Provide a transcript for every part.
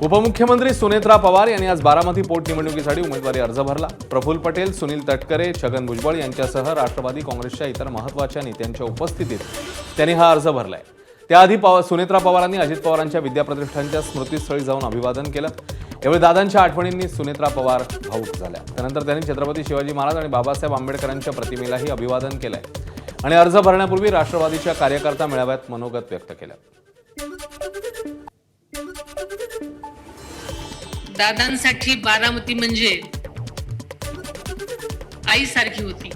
उपमुख्यमंत्री सुनेत्रा पवार यांनी आज बारामती पोटनिवडणुकीसाठी उमेदवारी अर्ज भरला। प्रफुल्ल पटेल, सुनील तटकरे, छगन भुजबळ यांच्यासह राष्ट्रवादी काँग्रेसच्या इतर महत्त्वाच्या नेत्यांच्या उपस्थितीत त्यांनी हा अर्ज भरलाय। त्याआधी सुनेत्रा पवारांनी अजित पवारांच्या विद्याप्रतिष्ठानच्या स्मृतीस्थळी जाऊन अभिवादन केलं। यावेळी दादांच्या आठवणींनी सुनेत्रा पवार भावूक झाल्या। त्यानंतर त्यांनी छत्रपती शिवाजी महाराज आणि बाबासाहेब आंबेडकरांच्या प्रतिमेलाही अभिवादन केलंय आणि अर्ज भरण्यापूर्वी राष्ट्रवादीच्या कार्यकर्ता मेळाव्यात मनोगत व्यक्त केलं। दादांसाठी बारामती म्हणजे आईसारखी होती।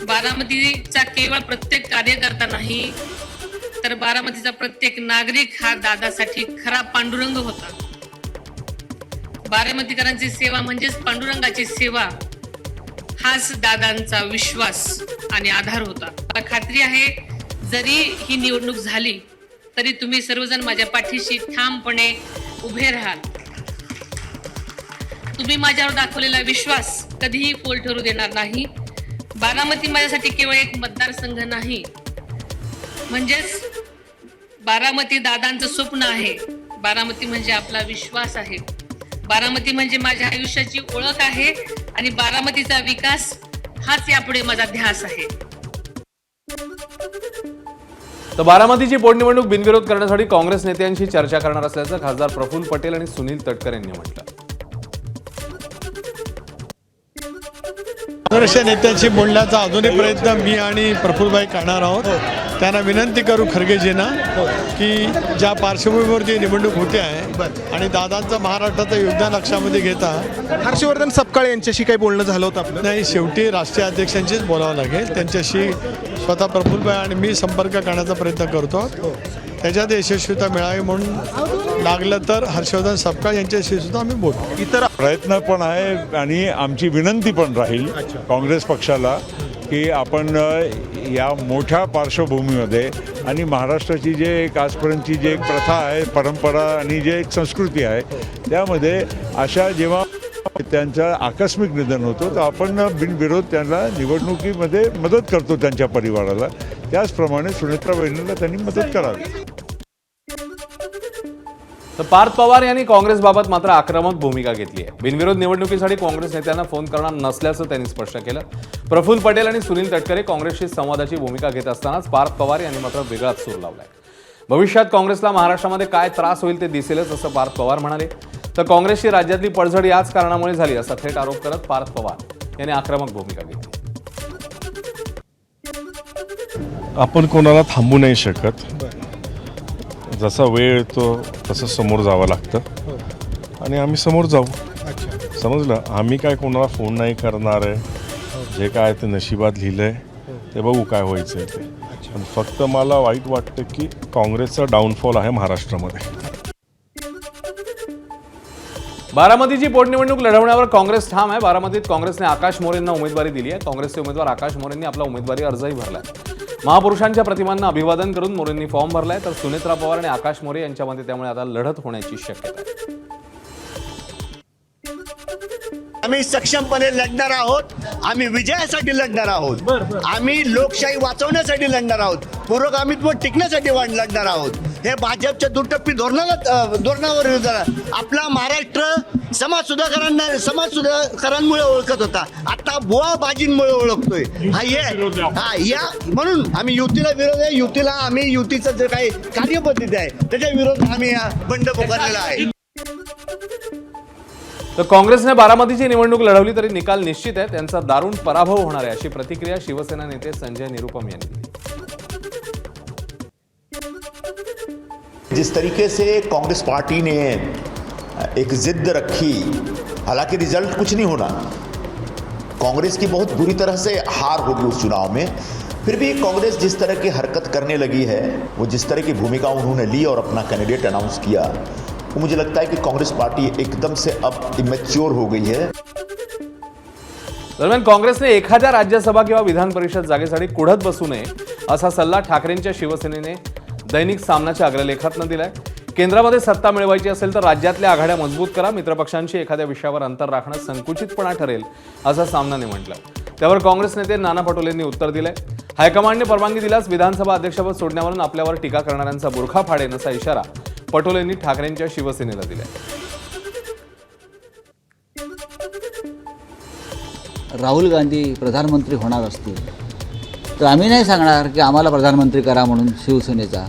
बारामतीचा केवळ प्रत्येक कार्यकर्ता नाही तर बारामतीचा प्रत्येक नागरिक हा दादासाठी खरा पांडुरंग होता। बारामतीकरांची सेवा म्हणजेच पांडुरंगाची सेवा, हाच दादांचा विश्वास आणि आधार होता। मला खात्री आहे जरी ही निवडणूक झाली तरी तुम्ही सर्वजण माझ्या पाठीशी ठामपणे उभे राहाल। तुम्ही माझ्यावर दाखवलेला विश्वास कधीही पोल ठरू देणार नाही। बारामती माझ्यासाठी केवळ एक मतदारसंघ नाही, म्हणजेच बारामती दादांचं स्वप्न आहे। बारामती म्हणजे आपला विश्वास आहे। बारामती म्हणजे माझ्या आयुष्याची ओळख आहे आणि बारामतीचा विकास हाच यापुढे माझा ध्यास आहे। तर बारामतीची पोटनिवडणूक बिनविरोध करण्यासाठी काँग्रेस नेत्यांशी चर्चा करणार असल्याचं खासदार प्रफुल्ल पटेल आणि सुनील तटकरे यांनी म्हटलं। काँग्रेसच्या नेत्यांशी बोलण्याचा अजूनही प्रयत्न मी आणि प्रफुल्लभाई करणार आहोत। त्यांना विनंती करू खरगेजींना की ज्या पार्श्वभूमीवरती निवडणूक होते आहे आणि दादांचं महाराष्ट्राचं योगदान लक्षामध्ये घेता हर्षवर्धन सपकाळे यांच्याशी काही बोलणं झालं होतं आपलं? नाही, शेवटी राष्ट्रीय अध्यक्षांशीच बोलावं लागेल। त्यांच्याशी स्वतः प्रफुल्लभाई आणि मी संपर्क करण्याचा प्रयत्न करतो। त्याच्यात यशस्वीता मिळावी म्हणून लागलं तर हर्षवर्धन सपकाळ यांच्याशी सुद्धा आम्ही बोलतो। इतर प्रयत्न पण आहे आणि आमची विनंती पण राहील काँग्रेस पक्षाला की आपण या मोठ्या पार्श्वभूमीमध्ये आणि महाराष्ट्राची जे एक आजपर्यंतची जे एक प्रथा आहे, परंपरा आणि जे एक संस्कृती आहे, त्यामध्ये अशा जेव्हा त्यांचं आकस्मिक निधन होतं तर आपण बिनविरोध त्यांना निवडणुकीमध्ये मदत करतो त्यांच्या परिवाराला। त्याचप्रमाणे सुनेत्रा वहिनीला त्यांनी मदत करावी। तर पार्थ पवार यांनी काँग्रेसबाबत मात्र आक्रमक भूमिका घेतली आहे। बिनविरोध निवडणुकीसाठी काँग्रेस नेत्यांना फोन करणार नसल्याचं त्यांनी स्पष्ट केलं। प्रफुल्ल पटेल आणि सुनील तटकरे काँग्रेसशी संवादाची भूमिका घेत असतानाच पार्थ पवार यांनी मात्र वेगळाच सूर लावलाय। भविष्यात काँग्रेसला महाराष्ट्रामध्ये काय त्रास होईल ते दिसेलच असं पार्थ पवार म्हणाले। तर काँग्रेसची राज्यातली पडझड याच कारणामुळे झाली असा थेट आरोप करत पार्थ पवार यांनी आक्रमक भूमिका घेतली। आपण कोणाला थांबू नाही शकत। जसा वेळ येतो तसं समोर जावं लागतं आणि आम्ही समोर जाऊ। समजलं? आम्ही काय कोणाला फोन नाही करणार आहे। जे काय ते नशिबात लिहिलंय ते बघू काय व्हायचं ते। पण फक्त मला वाईट वाटतं की काँग्रेसचा डाऊनफॉल आहे महाराष्ट्रामध्ये। बारामतीची पोटनिवडणूक लढवण्यावर काँग्रेस ठाम आहे। बारामतीत काँग्रेसने आकाश मोरेंना उमेदवारी दिली आहे। काँग्रेसचे उमेदवार आकाश मोरेंनी आपला उमेदवारी अर्जही भरलाय। महापुरुषांच्या प्रतिमांना अभिवादन करून मोरेंनी फॉर्म भरलाय। तर सुनेत्रा पवार आणि आकाश मोरे यांच्यामध्ये त्यामुळे आता लढत होण्याची शक्यता आहे। आम्ही सक्षमपणे लढणार आहोत। आम्ही विजयासाठी लढणार आहोत। आम्ही लोकशाही वाचवण्यासाठी लढणार आहोत। पुरोगामित्व टिकण्यासाठी लढणार आहोत। हे भाजपच्या दुटप्पी धोरणावर आपला महाराष्ट्र समाज सुधारकांमुळे ओळखत होता, आता बुवा बाजींमुळे ओळखतोय। म्हणून आम्ही युतीला विरोध आहे। आम्ही युतीचं जे काही कार्यपद्धती आहे त्याच्या विरोधात आम्ही बंड पुकारलेला आहे। तर काँग्रेसने बारामतीची निवडणूक लढवली तरी निकाल निश्चित आहे। त्यांचा दारुण पराभव होणार आहे अशी प्रतिक्रिया शिवसेना नेते संजय निरुपम यांनी दिली। जिस तरीके से कांग्रेस पार्टी ने एक जिद रखी, हालांकि रिजल्ट कुछ नहीं होना, कांग्रेस की बहुत बुरी तरह से हार होगी उस चुनाव में, फिर भी कांग्रेस जिस तरह की हरकत करने लगी है, वो जिस तरह की भूमिका उन्होंने ली और अपना कैंडिडेट अनाउंस किया, वो मुझे लगता है कि कांग्रेस पार्टी एकदम से अब इमैच्योर हो गई है। दरम्यान काँग्रेसने एखाद्या राज्यसभा किंवा विधान परिषद जागेसाठी कुढत बसू नये असा सल्ला ठाकरेंच्या शिवसेनेने दैनिक सामनाच्या अग्रलेखातनं दिलाय। केंद्रामध्ये सत्ता मिळवायची असेल तर राज्यातल्या आघाड्या मजबूत करा। मित्रपक्षांशी एखाद्या विषयावर अंतर राखणं संकुचितपणा ठरेल असं सामनाने म्हटलं। त्यावर काँग्रेस नेते नाना पटोलेंनी उत्तर दिलंय। हायकमांडने परवानगी दिल्यास विधानसभा अध्यक्षपद सोडण्यावरून आपल्यावर टीका करणाऱ्यांचा बुरखा फाडेन असा इशारा पटोलेंनी ठाकरेंच्या शिवसेनेला दिल्या. राहुल गांधी प्रधानमंत्री होणार असतील तर आम्ही नाही सांगणार की आम्हाला प्रधानमंत्री करा म्हणून शिवसेनेचा,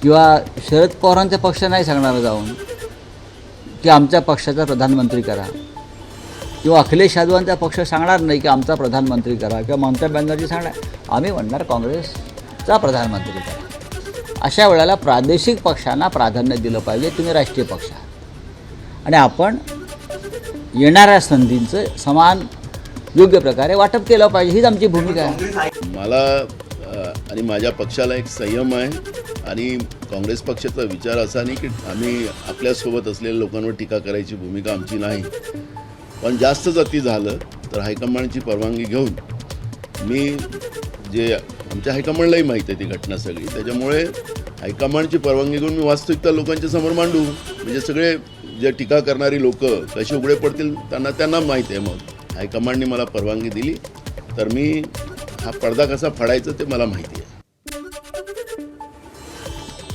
किंवा शरद पवारांच्या पक्ष नाही सांगणार जाऊन की आमच्या पक्षाचा प्रधानमंत्री करा, किंवा अखिलेश यादवांचा पक्ष सांगणार नाही की आमचा प्रधानमंत्री करा, किंवा ममता बॅनर्जी सांगणार, आम्ही म्हणणार काँग्रेसचा प्रधानमंत्री करा. अशा वेळेला प्रादेशिक पक्षांना प्राधान्य दिलं पाहिजे, तुम्ही राष्ट्रीय पक्ष आहात, आणि आपण येणाऱ्या संधींचं समान योग्य प्रकारे वाटप केलं पाहिजे, हीच आमची भूमिका आहे. मला आणि माझ्या पक्षाला एक संयम आहे, आणि काँग्रेस पक्षाचा विचार असा नाही की आम्ही आपल्यासोबत असलेल्या लोकांवर टीका करायची भूमिका आमची नाही. पण जास्तच अति झालं तर हायकमांडची परवानगी घेऊन मी जे आमच्या हायकमांडलाही माहीत आहे ती घटना सगळी, त्याच्यामुळे हायकमांडची परवानगी घेऊन मी वास्तविकता लोकांच्या समोर मांडू, म्हणजे सगळे जे टीका करणारी लोक कशी उघडे पडतील त्यांना माहीत आहे. मग हायकमांडने मला परवानगी दिली तर मी हा पडदा कसा फाडायचा ते मला माहिती आहे.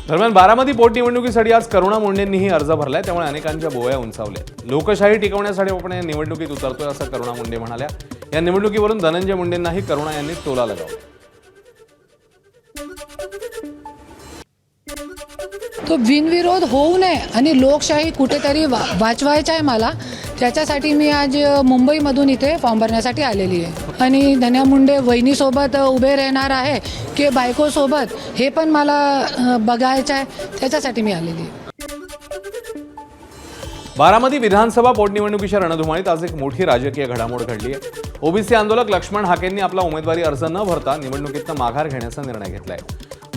दरम्यान बारामती पोटनिवडणुकीसाठी आज करुणा मुंडेंनीही अर्ज भरलाय, त्यामुळे अनेकांच्या बोया उंचावल्या. लोकशाही टिकवण्यासाठी आपण या निवडणुकीत उतरतोय असं करुणा मुंडे म्हणाल्या. या निवडणुकीवरून धनंजय मुंडेंनाही करुणा यांनी टोला लगावला. तो बिनविरोध होऊ नये आणि लोकशाही कुठेतरी वाचवायचं आहे मला, त्याच्यासाठी मी आज मुंबईमधून इथे फॉर्म भरण्यासाठी आलेली आहे. आणि धन्या मुंडे वहिनीसोबत उभे राहणार आहे की बायकोसोबत हे पण मला बघायचं आहे, त्याच्यासाठी मी आलेली आहे. बारामती विधानसभा पोटनिवडणुकीच्या रणधुमाळीत आज एक मोठी राजकीय घडामोड घडली आहे. ओबीसी आंदोलक लक्ष्मण हाकेंनी आपला उमेदवारी अर्ज न भरता निवडणुकीतनं माघार घेण्याचा निर्णय घेतलाय.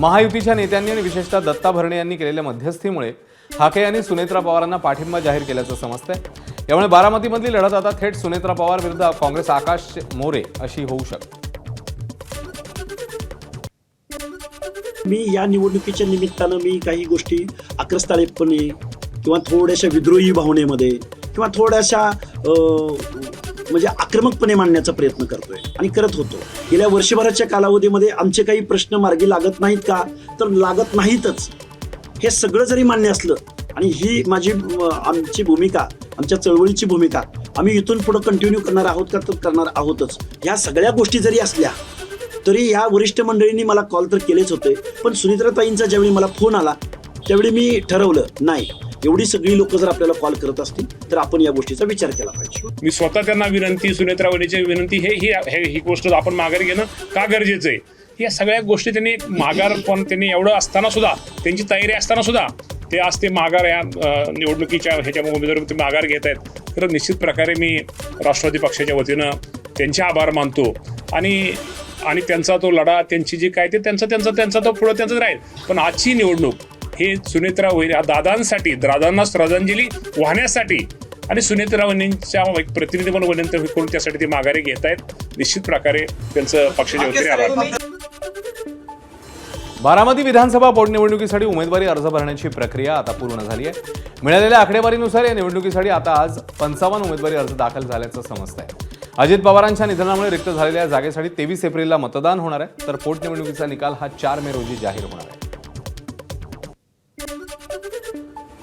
महायुतीच्या नेत्यांनी आणि विशेषतः दत्ता भरणे यांनी केलेल्या मध्यस्थीमुळे हाके यांनी सुनेत्रा पवारांना पाठिंबा जाहीर केल्याचं समजतंय. यामुळे बारामतीमधली लढत आता थेट सुनेत्रा पवार विरुद्ध काँग्रेस आकाश मोरे अशी होऊ शकते. मी या निवडणुकीच्या निमित्तानं मी काही गोष्टी आक्रस्ताळेपणे किंवा थोड्याशा विद्रोही भावनेमध्ये किंवा थोड्याशा म्हणजे आक्रमकपणे मांडण्याचा प्रयत्न करतोय आणि करत होतो. गेल्या वर्षभराच्या कालावधीमध्ये आमचे काही प्रश्न मार्गी लागत नाहीत का, तर लागत नाहीतच. हे सगळं जरी मान्य असलं आणि ही आमची भूमिका, आमच्या चळवळीची भूमिका आम्ही इथून पुढं कंटिन्यू करणार आहोत का, तर करणार आहोतच. ह्या सगळ्या गोष्टी जरी असल्या तरी या वरिष्ठ मंडळींनी मला कॉल तर केलेच होते, पण सुनित्राताईंचा ज्यावेळी मला फोन आला त्यावेळी मी ठरवलं नाही, एवढी सगळी लोक जर आपल्याला कॉल करत असतील तर आपण या गोष्टीचा विचार केला पाहिजे. मी स्वतः त्यांना विनंती, सुनेत्रा वहिनीची विनंती, ही गोष्ट आपण माघार घेणं का गरजेचं आहे, या सगळ्या गोष्टी त्यांनी माघार, पण त्यांनी एवढं असताना सुद्धा, त्यांची तयारी असताना सुद्धा ते आज ते माघार या निवडणुकीच्या ह्याच्या उमेदवार ते माघार घेत आहेत. तर निश्चित प्रकारे मी राष्ट्रवादी पक्षाच्या वतीनं त्यांचे आभार मानतो. आणि त्यांचा तो लढा, त्यांची जी काय ते त्यांचा तो पुढं त्यांचं राहील. पण आजची निवडणूक हे सुनेत्रा वहिनी दादांसाठी, दादांना श्रद्धांजली वाहण्यासाठी आणि सुनेत्रा वहिनींच्या प्रतिनिधी म्हणून विनंती करून त्यासाठी ते माघारी घेत आहेत. निश्चित प्रकारे त्यांचं पक्षाच्या वतीने आभार. बारामती विधानसभा पोटनिवडणुकीसाठी उमेदवारी अर्ज भरण्याची प्रक्रिया आता पूर्ण झाली आहे. मिळालेल्या आकडेवारीनुसार या निवडणुकीसाठी आता आज 55 उमेदवारी अर्ज दाखल झाल्याचं समजतंय. अजित पवारांच्या निधनामुळे रिक्त झालेल्या जागेसाठी 23 एप्रिलला मतदान होणार आहे, तर पोटनिवडणुकीचा निकाल हा 4 मे रोजी जाहीर होणार आहे.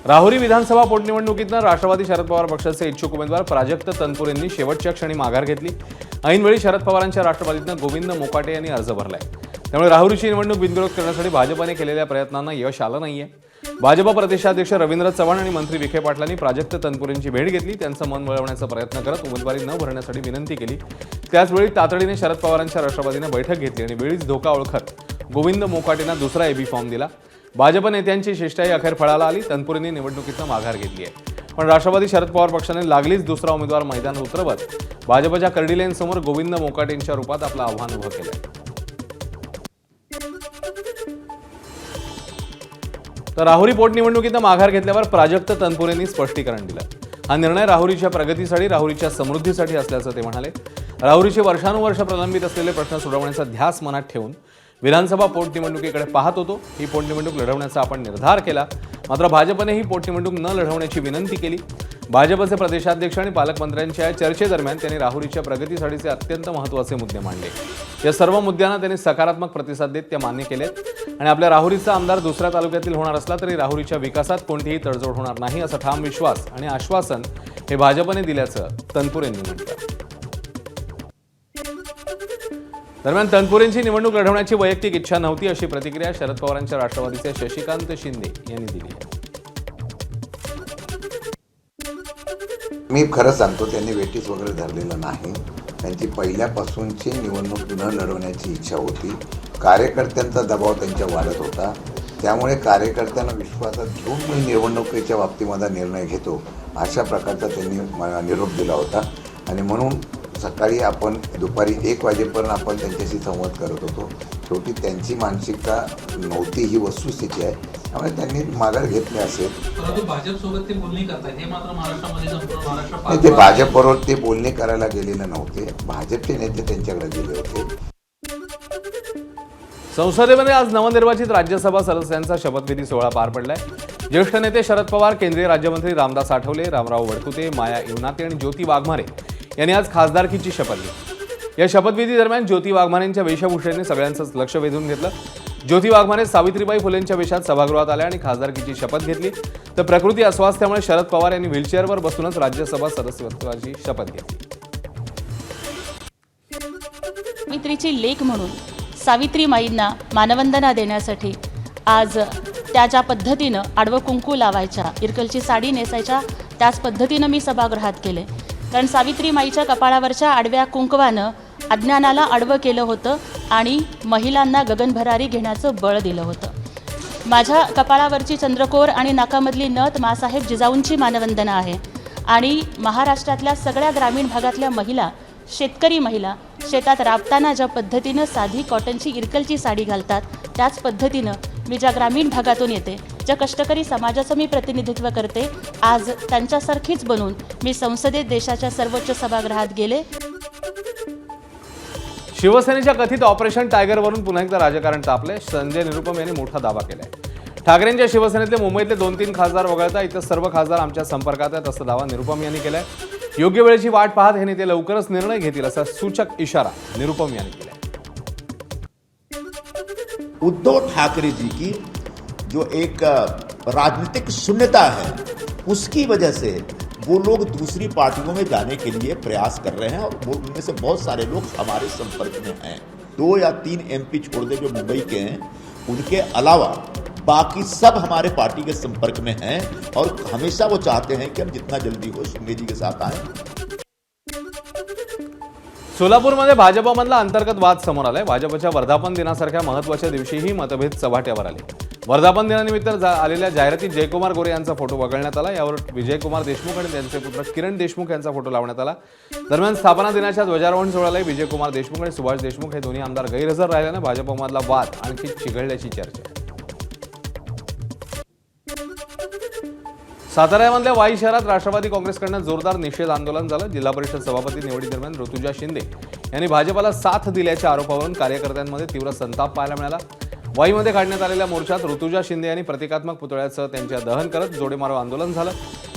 राहुरी विधानसभा पोटनिवडणुकीतनं राष्ट्रवादी शरद पवार पक्षाचे इच्छुक उमेदवार प्राजक्त तनपुरेंनी शेवटच्या क्षणी माघार घेतली. ऐनवेळी शरद पवारांच्या राष्ट्रवादीतनं गोविंद मोकाटे यांनी अर्ज भरलाय. त्यामुळे राहुरीची निवडणूक बिनविरोध करण्यासाठी भाजपने केलेल्या प्रयत्नांना यश आलं नाहीये. भाजप प्रदेशाध्यक्ष रवींद्र चव्हाण आणि मंत्री विखे पाटलांनी प्राजक्त तनपुरेंची भेट घेतली, त्यांचं मन वळवण्याचा प्रयत्न करत उमेदवारी न भरण्यासाठी विनंती केली. त्याचवेळी तातडीने शरद पवारांच्या राष्ट्रवादीने बैठक घेतली आणि वेळीच धोका ओळखत गोविंद मोकाटेंना दुसरा एबी फॉर्म दिला. भाजप नेत्यांची शिष्टाई अखेर फळाला आली. तनपुरेंनी निवडणुकीतनं माघार घेतली आहे, पण राष्ट्रवादी शरद पवार पक्षाने लागलीच दुसरा उमेदवार मैदानात उतरवत भाजपच्या कर्डिलेंसमोर गोविंद मोकाटेंच्या रूपात आपलं आव्हान उभं केलंय. तर राहुरी पोटनिवडणुकीतनं माघार घेतल्यावर प्राजक्त तनपुरेंनी स्पष्टीकरण दिलं. हा निर्णय राहुरीच्या प्रगतीसाठी, राहुरीच्या समृद्धीसाठी असल्याचं ते म्हणाले. राहुरीचे वर्षानुवर्ष प्रलंबित असलेले प्रश्न सोडवण्याचा ध्यास मनात ठेवून विधानसभा पोटनिवडणुकीकडे पाहत होतो. ही पोटनिवडणूक लढवण्याचा आपण निर्धार केला, मात्र भाजपने ही पोटनिवडणूक न लढवण्याची विनंती केली. भाजपचे प्रदेशाध्यक्ष आणि पालकमंत्र्यांच्या चर्चेदरम्यान त्यांनी राहुरीच्या प्रगतीसाठीचे अत्यंत महत्त्वाचे मुद्दे मांडले. या सर्व मुद्द्यांना त्यांनी सकारात्मक प्रतिसाद देत त्या मान्य केलेत आणि आपल्या राहुरीचा आमदार दुसऱ्या तालुक्यातील होणार असला तरी राहुरीच्या विकासात कोणतीही तडजोड होणार नाही असा ठाम विश्वास आणि आश्वासन हे भाजपने दिल्याचं तनपुरेंनी म्हटलं. दरम्यान तनपुरेंची निवडणूक लढवण्याची वैयक्तिक इच्छा नव्हती अशी प्रतिक्रिया शरद पवारांच्या राष्ट्रवादीचे शशिकांत शिंदे यांनी दिली आहे. मी खरं सांगतो, त्यांनी वेटीस वगैरे धरलेलं नाही. त्यांची पहिल्यापासूनची निवडणूक न लढवण्याची इच्छा होती. कार्यकर्त्यांचा दबाव त्यांच्या वाढत होता. त्यामुळे कार्यकर्त्यांना विश्वासात घेऊन मी निवडणुकीच्या बाबतीमध्ये निर्णय घेतो अशा प्रकारचा त्यांनी निरोप दिला होता. आणि म्हणून सकाळी आपण दुपारी 1 वाजेपर्यंत आपण त्यांच्याशी संवाद करत होतो. शेवटी त्यांची मानसिकता नव्हती ही वस्तुस्थिती आहे. त्यामुळे त्यांनी माघार घेतली असेल. भाजपसोबत ते बोलणी करतात हे मात्र महाराष्ट्रामध्ये नाही, ते भाजपबरोबर ते बोलणे करायला गेलेले नव्हते. भाजपचे नेते त्यांच्याकडे गेले होते. संसदेमध्ये आज नवनिर्वाचित राज्यसभा सदस्यांचा शपथविधी सोहळा पार पडलाय. ज्येष्ठ नेते शरद पवार, केंद्रीय राज्यमंत्री रामदास आठवले, रामराव वडकुते, माया इवनाते आणि ज्योती वाघमारे यांनी आज खासदारकीची शपथ घेतली. या शपथविधी दरम्यान ज्योती वाघमारेंच्या वेशभूषेने सगळ्यांचंच लक्ष वेधून घेतलं. ज्योती वाघमारे सावित्रीबाई फुलेंच्या वेशात सभागृहात आल्या आणि खासदारकीची शपथ घेतली. तर प्रकृती अस्वास्थ्यामुळे शरद पवार यांनी व्हीलचेअरवर बसूनच राज्यसभा सदस्यत्वाची शपथ घेतली. सावित्रीची लेक म्हणून सावित्रीमाईंना मानवंदना देण्यासाठी आज त्या ज्या पद्धतीनं आडवं कुंकू लावायच्या, इरकलची साडी नेसायच्या, त्याच पद्धतीनं मी सभागृहात केले. कारण सावित्रीमाईच्या कपाळावरच्या आडव्या कुंकवानं अज्ञानाला आडवं केलं होतं आणि महिलांना गगनभरारी घेण्याचं बळ दिलं होतं. माझ्या कपाळावरची चंद्रकोर आणि नाकामधली नथ मासाहेब जिजाऊंची मानवंदना आहे. आणि महाराष्ट्रातल्या सगळ्या ग्रामीण भागातल्या महिला, शेतकरी महिला शेतात राबताना ज्या पद्धतीनं साधी कॉटनची इरकलची साडी घालतात, त्याच पद्धतीनं मी ज्या ग्रामीण भागातून येते, ज्या कष्टकरी समाजाचं मी प्रतिनिधित्व करते, आज त्यांच्यासारखीच बनून मी संसदेत देशाच्या सर्वोच्च सभागृहात गेले. शिवसेनेच्या कथित ऑपरेशन टायगरवरून पुन्हा एकदा राजकारण तापले. संजय निरुपम यांनी मोठा दावा केलाय. ठाकरेंच्या शिवसेनेतले मुंबईतले 2-3 खासदार वगळता इतर सर्व खासदार आमच्या संपर्कात आहेत असा दावा निरुपम यांनी केलाय. योग्य वेळेची वाट पाहत हे नेते लवकरच निर्णय घेतील असा सूचक इशारा निरुपम यांनी केलाय. उद्धव ठाकरे जी की जो एक राजनीतिक शून्यता है, उसकी वजह से वो लोग दूसरी पार्टियों में जाने के लिए प्रयास कर रहे हैं और वो उनमें से बहुत सारे लोग हमारे संपर्क में हैं. 2 या 3 MP छोड़ दे जो मुंबई के हैं, उनके अलावा बाकी सब हमारे पार्टी के संपर्क में हैं और हमेशा वो चाहते हैं कि हम जितना जल्दी हो शिंदे जी के साथ आएं. सोलापूरमध्ये भाजपमधला अंतर्गत वाद समोर आलाय. भाजपच्या वर्धापन दिनासारख्या महत्त्वाच्या दिवशीही मतभेद चव्हाट्यावर आले. वर्धापन दिनानिमित्त आलेल्या जाहिरातीत जयकुमार गोरे यांचा फोटो वगळण्यात आला. यावर विजयकुमार देशमुख आणि त्यांचे पुत्र किरण देशमुख यांचा फोटो लावण्यात आला. दरम्यान स्थापना दिनाच्या ध्वजारोहण सोहळ्याला विजयकुमार देशमुख आणि सुभाष देशमुख हे दोन्ही आमदार गैरहजर राहिल्यानं भाजपमधला वाद आणखी चिघळल्याची चर्चा आहे. साताऱ्यामधल्या वाई शहरात राष्ट्रवादी काँग्रेसकडनं जोरदार निषेध आंदोलन झालं. जिल्हा परिषद सभापती निवडीदरम्यान ऋतुजा शिंदे यांनी भाजपला साथ दिल्याच्या आरोपावरून कार्यकर्त्यांमध्ये तीव्र संताप पाहायला मिळाला. वाईमध्ये काढण्यात आलेल्या मोर्चात ऋतुजा शिंदे यांनी प्रतिकात्मक पुतळ्याचं त्यांच्या दहन करत जोडेमारो आंदोलन झालं.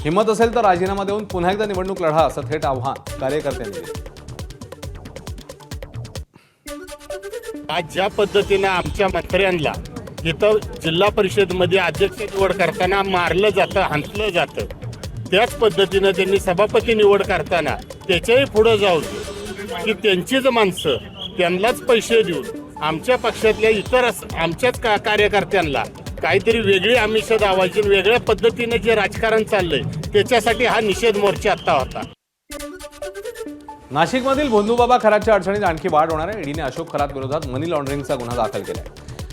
हिंमत असेल तर राजीनामा देऊन पुन्हा एकदा निवडणूक लढा असं थेट आव्हान कार्यकर्त्यांनी दिलं. आज ज्या पद्धतीनं आमच्या मंत्र्यांना इथं जिल्हा परिषदमध्ये अध्यक्ष निवड करताना मारलं जातं, हाणलं जातं, त्याच पद्धतीनं त्यांनी सभापती निवड करताना त्याच्याही पुढं जाऊन की त्यांचीच माणसं त्यांनाच पैसे देऊन आमच्या पक्षातल्या इतर आमच्याच कार्यकर्त्यांना काहीतरी वेगळी आमिष दावायची, वेगळ्या पद्धतीने जे राजकारण चाललंय त्याच्यासाठी हा निषेध मोर्चा आता होता. नाशिकमधील भोंदूबाबा खरातच्या अडचणीत आणखी वाढ होणार आहे. ईडीने अशोक खरात विरोधात मनी लॉन्ड्रिंगचा गुन्हा दाखल केलाय.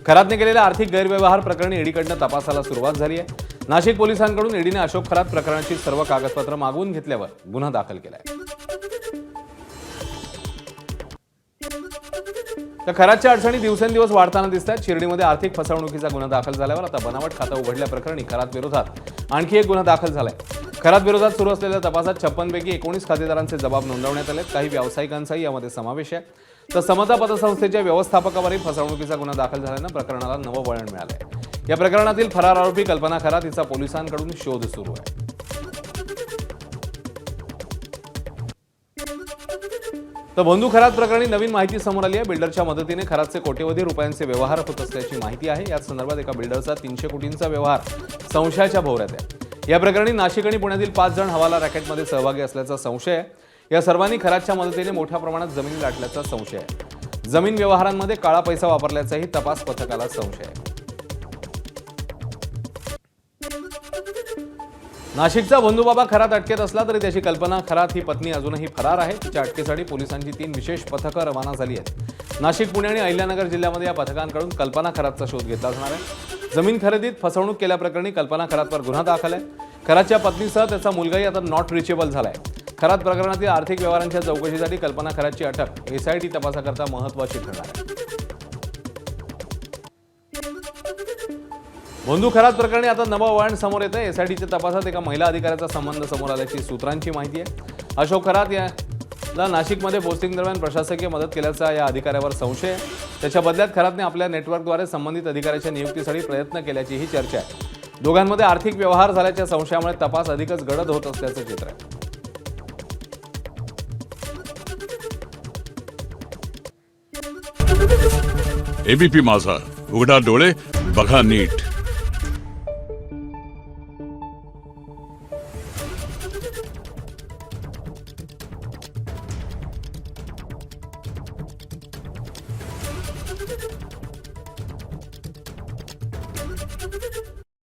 खरातने केलेल्या आर्थिक गैरव्यवहार प्रकरणी ईडीकडनं तपासाला सुरुवात झाली आहे. नाशिक पोलिसांकडून ईडीने अशोक खरात प्रकरणाची सर्व कागदपत्र मागवून घेतल्यावर गुन्हा दाखल केलाय. तर खरातच्या अडचणी दिवसेंदिवस वाढताना दिसत आहेत. शिर्डीमध्ये आर्थिक फसवणुकीचा गुन्हा दाखल झाल्यावर आता बनावट खातं उघडल्याप्रकरणी खरात विरोधात आणखी एक गुन्हा दाखल झालाय. खरात विरोधात सुरू असलेल्या तपासात 56 पैकी 19 खातेदारांचे जबाब नोंदवण्यात आले. काही व्यावसायिकांचाही यामध्ये समावेश आहे. तर समता पतसंस्थेच्या व्यवस्थापकावरही फसवणुकीचा गुन्हा दाखल झाल्यानं प्रकरणाला नवं वळण मिळालंय. या प्रकरणातील फरार आरोपी कल्पना खरात हिचा पोलिसांकडून शोध सुरू आहे. तर बंधू खरात प्रकरणी नवीन माहिती समोर आली आहे. बिल्डरच्या मदतीने खरातचे कोट्यवधी रुपयांचे व्यवहार होत असल्याची माहिती आहे. याच संदर्भात एका बिल्डरचा 300 कोटींचा व्यवहार संशयाच्या भोवऱ्यात आहे. या प्रकरणी नाशिक आणि पुण्यातील 5 जण हवाला रॅकेटमध्ये सहभागी असल्याचा संशय आहे. या सर्वांनी खरातच्या मदतीने मोठ्या प्रमाणात जमीन लाटल्याचा संशय आहे. जमीन व्यवहारांमध्ये काळा पैसा वापरल्याचाही तपास पथकाला संशय आहे. नाशिकचा बंधूबाबा खरात अटकेत असला तरी त्याची कल्पना खरात ही पत्नी अजूनही फरार आहे. तिच्या अटकेसाठी पोलिसांची 3 विशेष पथकं रवाना झाली आहेत. नाशिक, पुणे आणि अहिल्यानगर जिल्ह्यामध्ये या पथकांकडून कल्पना खरातचा शोध घेतला जाणार आहे. जमीन खरेदीत फसवणूक केल्याप्रकरणी कल्पना खरातवर गुन्हा दाखल आहे. खरातच्या पत्नीसह त्याचा मुलगाही आता नॉट रिचेबल झालाय. खरात प्रकरणातील आर्थिक व्यवहारांच्या चौकशीसाठी कल्पना खरातची अटक एसआयटी तपासाकरता महत्त्वाची ठरणार आहे. बंधू खरात प्रकरणी आता नवं वळण समोर येतं. एसआयटीच्या तपासात एका महिला अधिकाऱ्याचा संबंध समोर आल्याची सूत्रांची माहिती आहे. अशोक खरात याला नाशिकमध्ये पोस्टिंग दरम्यान प्रशासकीय मदत केल्याचा या अधिकाऱ्यावर संशय आहे. त्याच्या बदल्यात खरातने आपल्या नेटवर्कद्वारे संबंधित अधिकाऱ्याच्या नियुक्तीसाठी प्रयत्न केल्याची ही चर्चा आहे. दोघांमध्ये आर्थिक व्यवहार झाल्याच्या संशयामुळे तपास अधिकच गडद होत असल्याचं चित्र आहे. एबीपी माझा, उघडा डोळे बघा नीट.